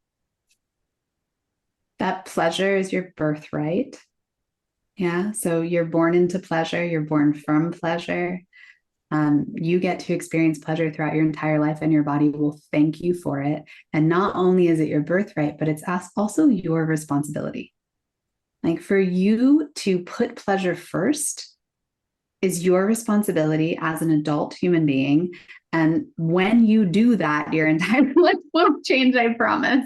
That pleasure is your birthright. Yeah. So you're born into pleasure. You're born from pleasure. You get to experience pleasure throughout your entire life, and your body will thank you for it. And not only is it your birthright, but it's also your responsibility. Like, for you to put pleasure first is your responsibility as an adult human being. And when you do that, your entire life will change, I promise.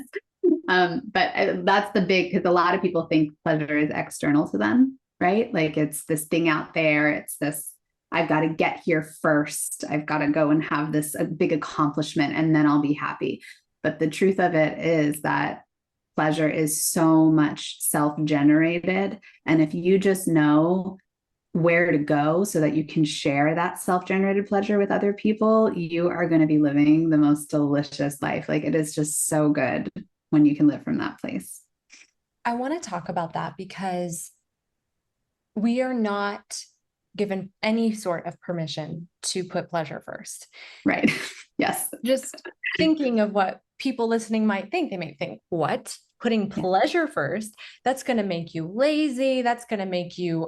But that's the big, because a lot of people think pleasure is external to them, right? Like, it's this thing out there. It's this, I've got to get here first. I've got to go and have this a big accomplishment, and then I'll be happy. But the truth of it is that pleasure is so much self-generated. And if you just know where to go so that you can share that self-generated pleasure with other people, you are going to be living the most delicious life. Like, it is just so good when you can live from that place. I want to talk about that because we are not given any sort of permission to put pleasure first. Right. Yes. Just thinking of what people listening might think. They might think, what? Putting pleasure first, that's going to make you lazy. That's going to make you,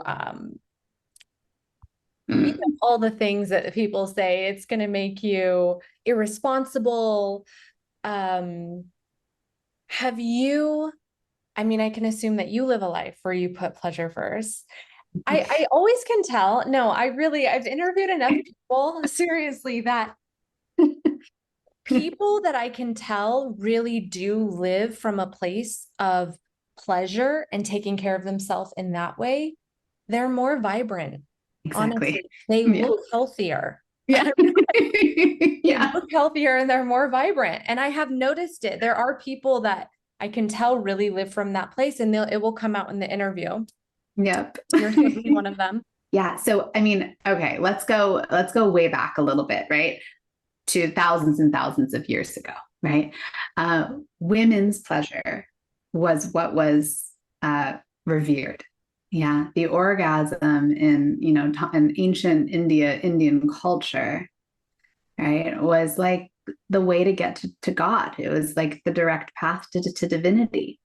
all the things that people say. It's going to make you irresponsible. Have you, I mean, I can assume that you live a life where you put pleasure first. I always can tell. No, I've interviewed enough people, seriously, that people that I can tell really do live from a place of pleasure and taking care of themselves in that way. They're more vibrant. Exactly. Honestly, they look healthier. Yeah. They look healthier and they're more vibrant. And I have noticed it. There are people that I can tell really live from that place, and it will come out in the interview. Yep. You're certainly one of them. Yeah. So, I mean, okay, let's go way back a little bit, right? To thousands and thousands of years ago, right? Women's pleasure was what was revered. Yeah. The orgasm in ancient Indian culture, right, was like the way to get to God. It was like the direct path to divinity.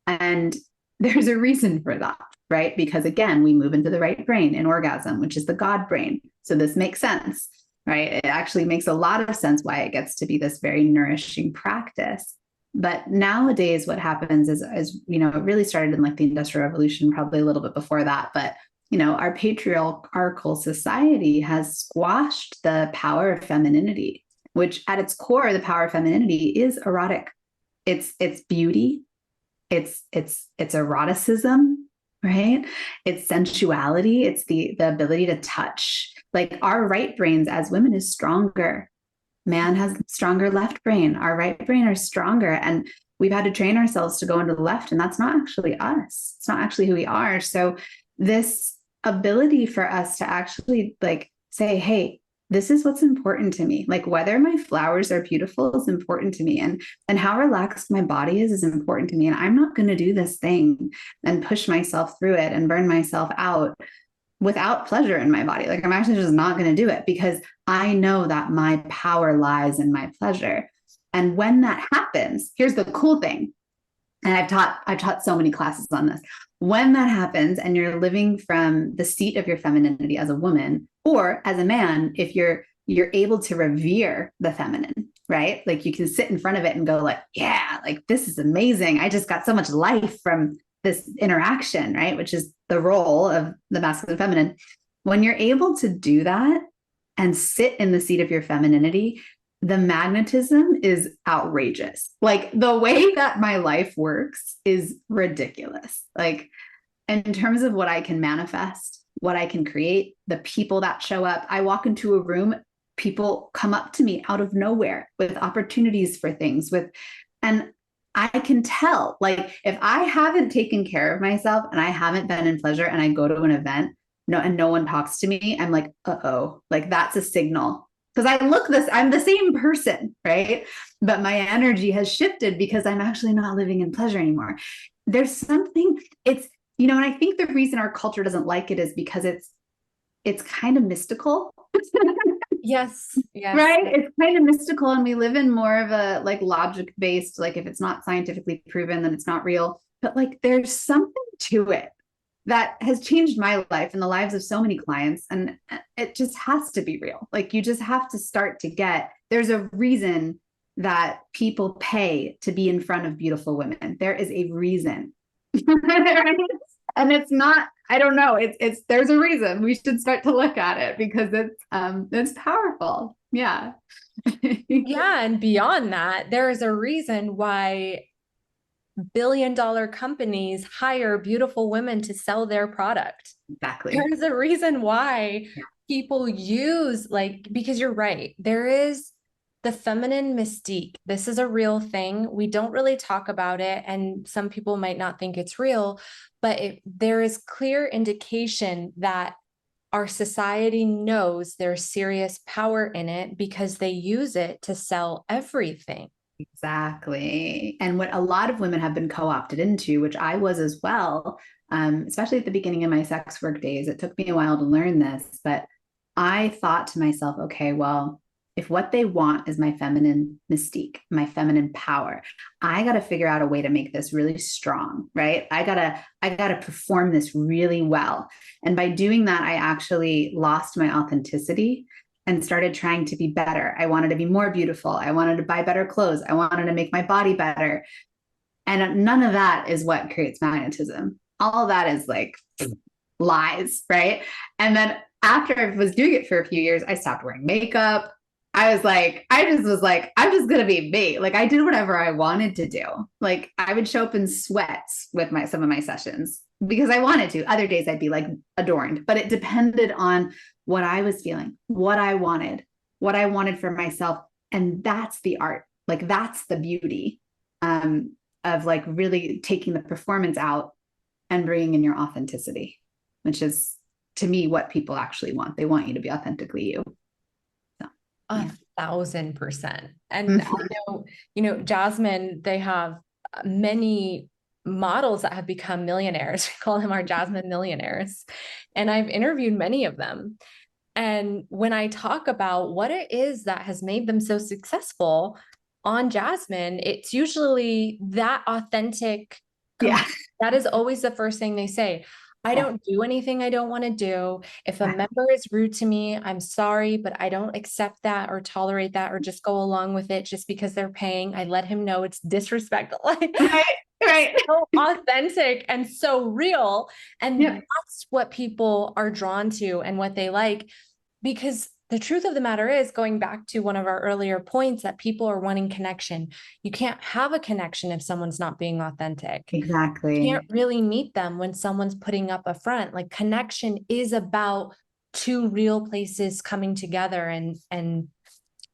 And there's a reason for that, right? Because again, we move into the right brain in orgasm, which is the God brain. So this makes sense, right? It actually makes a lot of sense why it gets to be this very nourishing practice. But nowadays, what happens is, it really started in like the Industrial Revolution, probably a little bit before that. But, our patriarchal society has squashed the power of femininity, which at its core, the power of femininity is erotic. It's beauty. It's eroticism, right? It's sensuality. It's the ability to touch. Like, our right brains as women is stronger. Man has stronger left brain. Our right brain are stronger. And we've had to train ourselves to go into the left. And that's not actually us. It's not actually who we are. So this ability for us to actually like say, hey, this is what's important to me. Like, whether my flowers are beautiful is important to me, and how relaxed my body is important to me. And I'm not going to do this thing and push myself through it and burn myself out without pleasure in my body. Like, I'm actually just not going to do it because I know that my power lies in my pleasure. And when that happens, here's the cool thing. And I've taught so many classes on this. When that happens and you're living from the seat of your femininity as a woman or as a man, if you're able to revere the feminine, right? Like you can sit in front of it and go like, yeah, like this is amazing. I just got so much life from this interaction, right? Which is the role of the masculine and feminine. When you're able to do that and sit in the seat of your femininity, the magnetism is outrageous. Like the way that my life works is ridiculous. Like in terms of what I can manifest, what I can create, the people that show up. I walk into a room, people come up to me out of nowhere with opportunities for things and I can tell, like if I haven't taken care of myself and I haven't been in pleasure and I go to an event, no one talks to me, I'm like, uh-oh, like that's a signal. Because I'm the same person, right? But my energy has shifted because I'm actually not living in pleasure anymore. There's something, and I think the reason our culture doesn't like it is because it's kind of mystical. Yes. Yes. Right? It's kind of mystical, and we live in more of a like logic based, like if it's not scientifically proven, then it's not real. But like there's something to it that has changed my life and the lives of so many clients. And it just has to be real. Like you just have to start to there's a reason that people pay to be in front of beautiful women. There is a reason. And it's not, I don't know, there's a reason. We should start to look at it because it's powerful. Yeah. Yeah. And beyond that, there is a reason why billion-dollar companies hire beautiful women to sell their product. Exactly. There's a reason why people use because you're right. There is the feminine mystique. This is a real thing. We don't really talk about it, and some people might not think it's real, but there is clear indication that our society knows there's serious power in it because they use it to sell everything. Exactly. And what a lot of women have been co-opted into, which I was as well, especially at the beginning of my sex work days, it took me a while to learn this, but I thought to myself, okay, well, if what they want is my feminine mystique, my feminine power, I got to figure out a way to make this really strong, right? I got to perform this really well. And by doing that, I actually lost my authenticity and started trying to be better. I wanted to be more beautiful. I wanted to buy better clothes. I wanted to make my body better. And none of that is what creates magnetism. All of that is like lies, right? And then after I was doing it for a few years, I stopped wearing makeup. I just was like, I'm just going to be me. Like I did whatever I wanted to do. Like I would show up in sweats with some of my sessions because I wanted to. Other days I'd be like adorned, but it depended on what I was feeling, what I wanted for myself. And that's the art. Like that's the beauty of like really taking the performance out and bringing in your authenticity, which is to me what people actually want. They want you to be authentically you. So, yeah. 1,000%. And I know, Jasmine, they have many models that have become millionaires. We call them our Jasmine millionaires. And I've interviewed many of them. And when I talk about what it is that has made them so successful on Jasmine, it's usually that authentic. Yeah. That is always the first thing they say. I don't do anything I don't want to do. If a member is rude to me, I'm sorry, but I don't accept that or tolerate that or just go along with it just because they're paying. I let him know it's disrespectful. Right. So authentic and so real. And that's what people are drawn to and what they like, because the truth of the matter is, going back to one of our earlier points, that people are wanting connection. You can't have a connection if someone's not being authentic. Exactly. You can't really meet them when someone's putting up a front. Like connection is about two real places coming together and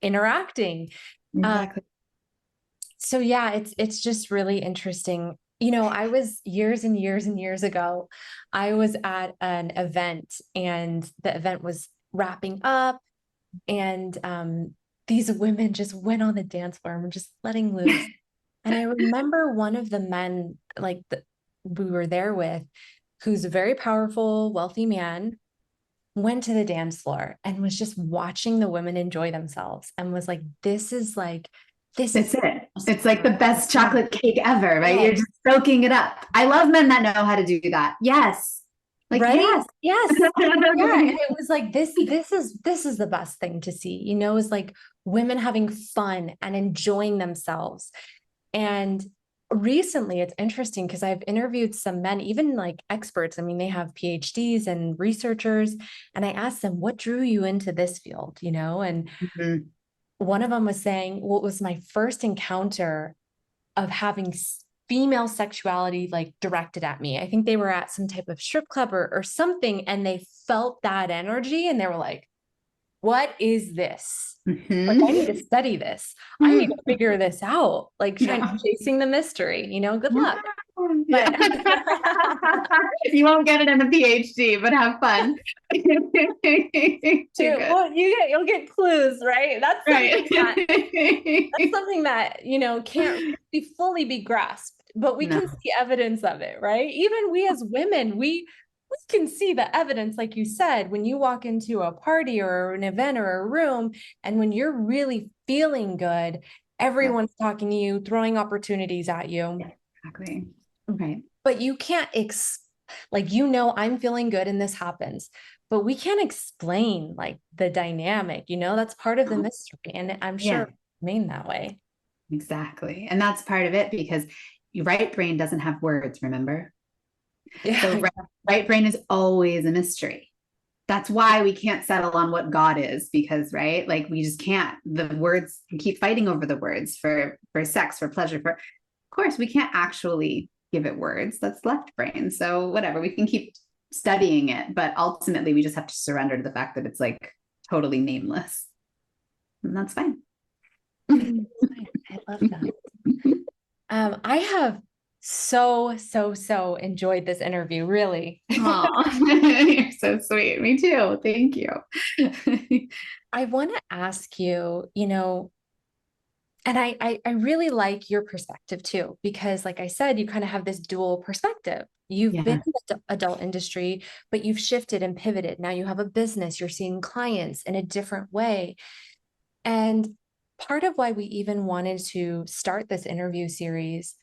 interacting. Exactly. So yeah, it's just really interesting. I was years and years and years ago, I was at an event and the event was wrapping up, and these women just went on the dance floor and were just letting loose. And I remember one of the men we were there with, who's a very powerful, wealthy man, went to the dance floor and was just watching the women enjoy themselves and was like, this is like this It's is it. It's like the best chocolate cake ever, right? You're just soaking it up. I love men that know how to do that. Yes. Like, right? yes. Yes. Yeah. And it was like, this is the best thing to see, is like women having fun and enjoying themselves. And recently it's interesting because I've interviewed some men, even like experts. I mean, they have PhDs and researchers. And I asked them, what drew you into this field? And Mhm. one of them was saying, what was my first encounter of having female sexuality like directed at me. I think they were at some type of strip club or something, and they felt that energy and they were like, what is this? Like, I need to study this. I need to figure this out. Like chasing the mystery, good luck. Yeah. But You won't get it in a PhD, but have fun. Too good. well, you'll get clues, right? That's Right. something that can't fully be grasped, but we can see evidence of it, right? Even we as women, we can see the evidence, like you said, when you walk into a party or an event or a room, and when you're really feeling good, everyone's talking to you, throwing opportunities at you. Exactly. Right. But you can't I'm feeling good and this happens, but we can't explain like the dynamic, that's part of the mystery. And I'm sure it remain that way. Exactly. And that's part of it, because your right brain doesn't have words, remember? Yeah. So right brain is always a mystery. That's why we can't settle on what God is, because, right? Like, we just can't. The words, we keep fighting over the words for sex, for pleasure, of course, we can't actually give it words. That's left brain. So whatever, we can keep studying it, but ultimately we just have to surrender to the fact that it's like totally nameless. And that's fine. I love that. I have so enjoyed this interview, really. You're so sweet. Me too. Thank you. I want to ask you, and I really like your perspective too, because like I said, you kind of have this dual perspective. You've been in the adult industry, but you've shifted and pivoted. Now you have a business, you're seeing clients in a different way. And part of why we even wanted to start this interview series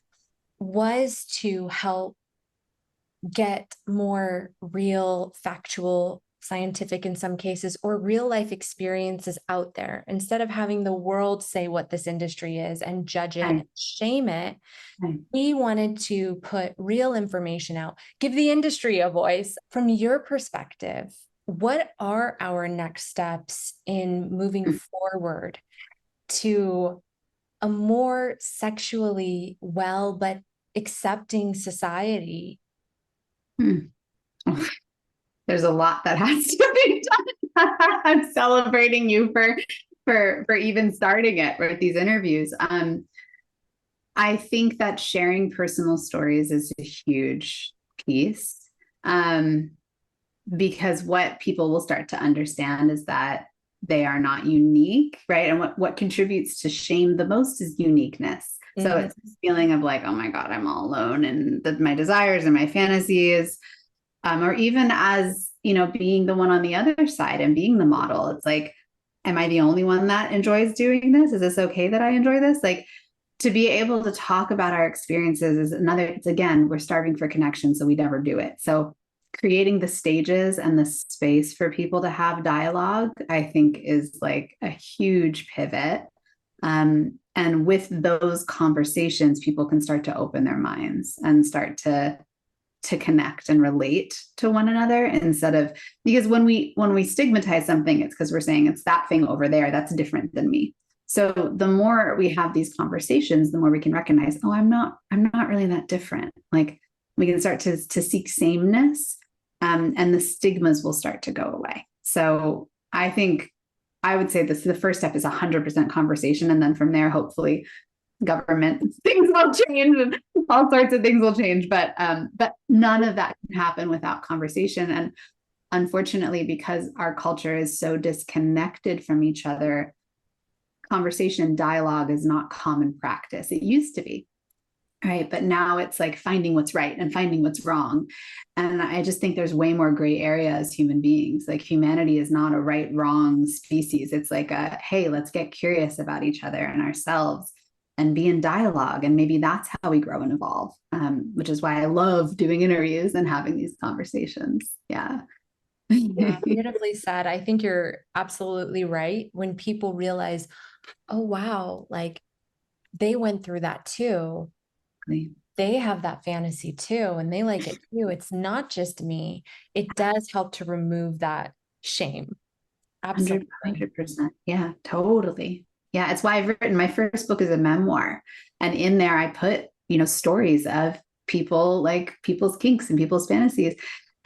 was to help get more real, factual, scientific in some cases, or real life experiences out there, instead of having the world say what this industry is and judge it and shame it. We wanted to put real information out, give the industry a voice. From your perspective, what are our next steps in moving forward to a more sexually well but accepting society? There's a lot that has to be done. I'm celebrating you for even starting it with these interviews. I think that sharing personal stories is a huge piece, because what people will start to understand is that they are not unique, right? And what contributes to shame the most is uniqueness. So it's this feeling of like, oh my God, I'm all alone, and my desires and my fantasies, or even as, being the one on the other side and being the model. It's like, am I the only one that enjoys doing this? Is this okay that I enjoy this? Like, to be able to talk about our experiences is it's again, we're starving for connection, so we never do it. So creating the stages and the space for people to have dialogue, I think, is like a huge pivot. And with those conversations, people can start to open their minds and start to connect and relate to one another, instead of, because when we stigmatize something, it's because we're saying it's that thing over there that's different than me. So the more we have these conversations, the more we can recognize, oh, I'm not really that different. Like, we can start to seek sameness, and the stigmas will start to go away. So I think I would say the first step is 100% conversation. And then from there, hopefully government things will change and all sorts of things will change. But none of that can happen without conversation. And unfortunately, because our culture is so disconnected from each other, conversation and dialogue is not common practice. It used to be, right? But now it's like finding what's right and finding what's wrong. And I just think there's way more gray area as human beings. Like, humanity is not a right, wrong species. It's like hey, let's get curious about each other and ourselves. and be in dialogue. And maybe that's how we grow and evolve, which is why I love doing interviews and having these conversations. Yeah. Yeah, beautifully said. I think you're absolutely right. When people realize, oh, wow, like they went through that too. They have that fantasy too, and they like it too. It's not just me. It does help to remove that shame. Absolutely. 100%. Yeah, totally. Yeah, it's why I've written my first book is a memoir. And in there I put, stories of people, like people's kinks and people's fantasies.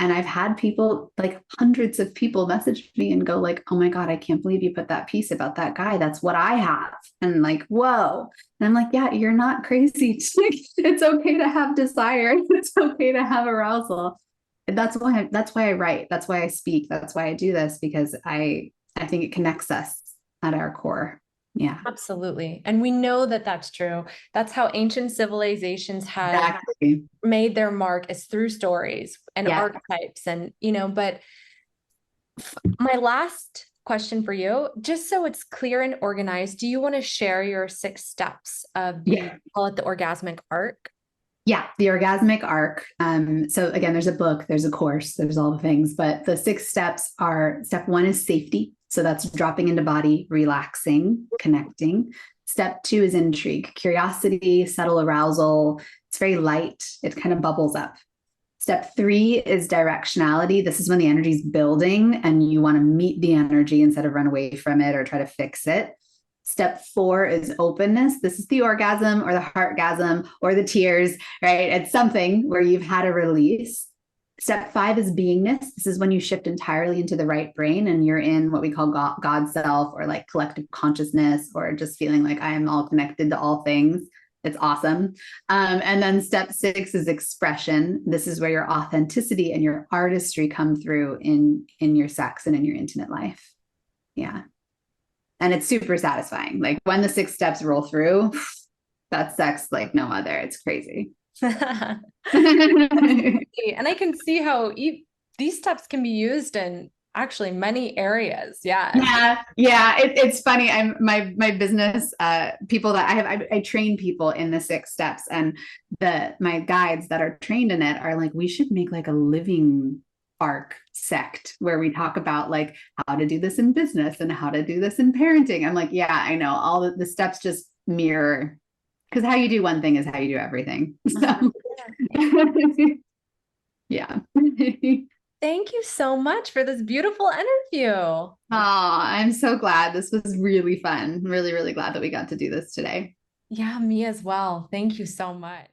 And I've had people, like hundreds of people, message me and go like, "Oh my God, I can't believe you put that piece about that guy. That's what I have." And like, whoa. And I'm like, yeah, you're not crazy. It's okay to have desire. It's okay to have arousal. That's why I write. That's why I speak. That's why I do this, because I think it connects us at our core. Yeah. Absolutely. And we know that that's true. That's how ancient civilizations had Exactly. made their mark, is through stories and Yeah. archetypes. And, but my last question for you, just so it's clear and organized, do you want to share your 6 steps of call it the orgasmic arc? Yeah, the orgasmic arc. So again, there's a book, there's a course, there's all the things, but the 6 steps are: step 1 is safety. So that's dropping into body, relaxing, connecting. Step 2 is intrigue, curiosity, subtle arousal. It's very light. It kind of bubbles up. Step 3 is directionality. This is when the energy is building and you want to meet the energy instead of run away from it or try to fix it. Step 4 is openness. This is the orgasm or the heartgasm or the tears, right? It's something where you've had a release. Step 5 is beingness. This is when you shift entirely into the right brain and you're in what we call God self, or like collective consciousness, or just feeling like I am all connected to all things. It's awesome. And then step 6 is expression. This is where your authenticity and your artistry come through in your sex and in your intimate life. Yeah. And it's super satisfying. Like when the 6 steps roll through, that's sex like no other. It's crazy. And I can see how these steps can be used in actually many areas. Yeah. It's funny. My business people that I have, I train people in the 6 steps, and my guides that are trained in it are like, we should make like a living arc sect where we talk about like how to do this in business and how to do this in parenting. I'm like, yeah, I know all the steps just mirror, because how you do one thing is how you do everything. So yeah. Thank you so much for this beautiful interview. Oh, I'm so glad. This was really fun. Really, really glad that we got to do this today. Yeah, me as well. Thank you so much.